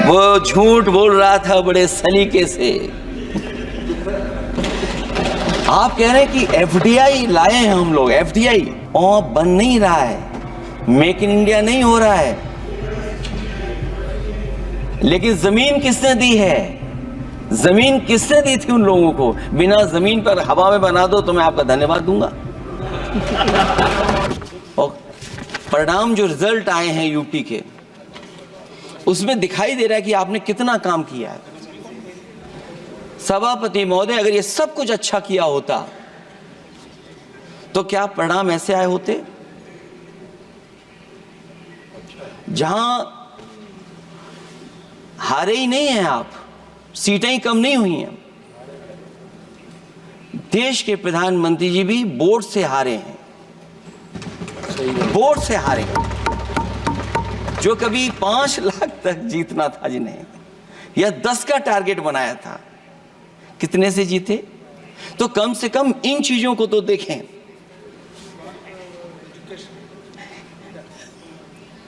वो झूठ बोल रहा था बड़े सलीके से। आप कह रहे हैं कि एफडीआई लाए हैं हम लोग, एफडीआई और बन नहीं रहा है, मेक इन इंडिया नहीं हो रहा है। लेकिन जमीन किसने दी है? जमीन किसने दी थी उन लोगों को? बिना जमीन पर हवा में बना दो तो मैं आपका धन्यवाद दूंगा। और परिणाम जो रिजल्ट आए हैं यूपी के, उसमें दिखाई दे रहा है कि आपने कितना काम किया है। सभापति महोदय, अगर ये सब कुछ अच्छा किया होता तो क्या परिणाम ऐसे आए होते? जहां हारे ही नहीं हैं आप, सीटें ही कम नहीं हुई हैं। देश के प्रधानमंत्री जी भी वोट से हारे हैं, वोट से हारे। जो कभी 5 लाख तक जीतना था जिन्हें, या 10 का टारगेट बनाया था, कितने से जीते? तो कम से कम इन चीजों को तो देखें।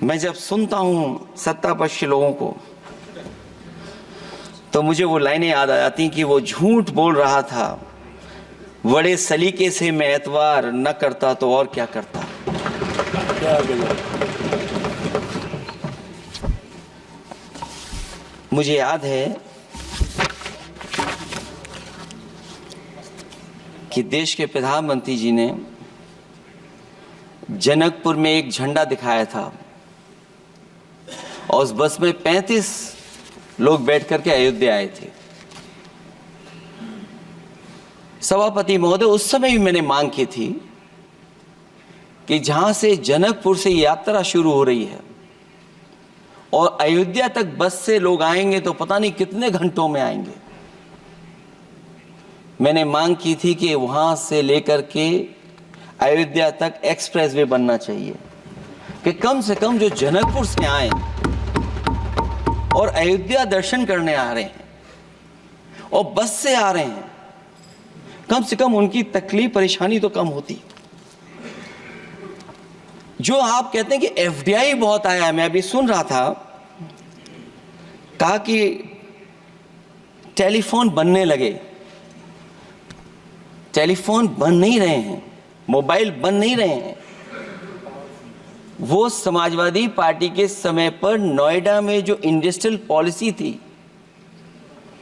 मैं जब सुनता हूं सत्तापक्ष लोगों को तो मुझे वो लाइनें याद आ जाती कि वो झूठ बोल रहा था बड़े सलीके से, मैं एतवार न करता तो और क्या करता। मुझे याद है कि देश के प्रधानमंत्री जी ने जनकपुर में एक झंडा दिखाया था और उस बस में 35 लोग बैठ करके अयोध्या आए थे। सभापति महोदय, उस समय भी मैंने मांग की थी कि जहां से जनकपुर से यात्रा शुरू हो रही है और अयोध्या तक बस से लोग आएंगे तो पता नहीं कितने घंटों में आएंगे। मैंने मांग की थी कि वहां से लेकर के अयोध्या तक एक्सप्रेसवे बनना चाहिए कि कम से कम जो जनकपुर से आए और अयोध्या दर्शन करने आ रहे हैं और बस से आ रहे हैं, कम से कम उनकी तकलीफ परेशानी तो कम होती। जो आप कहते हैं कि एफडीआई बहुत आया है, मैं अभी सुन रहा था, कहा कि टेलीफोन बनने लगे। टेलीफोन बन नहीं रहे हैं, मोबाइल बन नहीं रहे हैं। वो समाजवादी पार्टी के समय पर नोएडा में जो इंडस्ट्रियल पॉलिसी थी,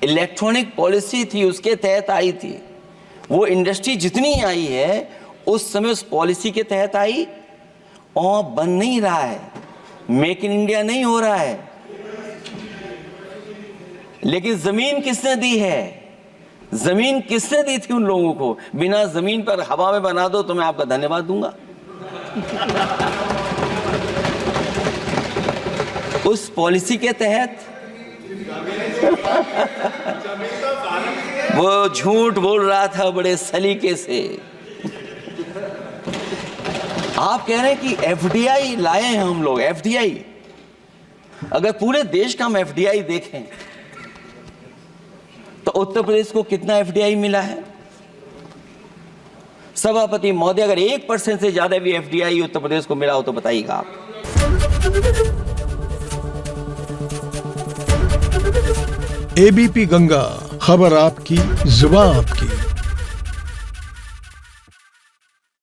इलेक्ट्रॉनिक पॉलिसी थी, उसके तहत आई थी। वो इंडस्ट्री जितनी आई है उस समय उस पॉलिसी के तहत आई और बन नहीं रहा है, मेक इन इंडिया नहीं हो रहा है। लेकिन जमीन किसने दी है? जमीन किसने दी थी उन लोगों को? बिना जमीन पर हवा में बना दो तो मैं आपका धन्यवाद दूंगा। उस पॉलिसी के तहत वो झूठ बोल रहा था बड़े सलीके से। आप कह रहे हैं कि एफडीआई लाए हैं हम लोग, एफडीआई। अगर पूरे देश का हम एफडीआई देखें तो उत्तर प्रदेश को कितना एफडीआई मिला है? सभापति महोदय, अगर 1% से ज्यादा भी एफडीआई उत्तर प्रदेश को मिला हो तो बताइएगा आप। एबीपी गंगा, खबर आपकी, जुबान आपकी।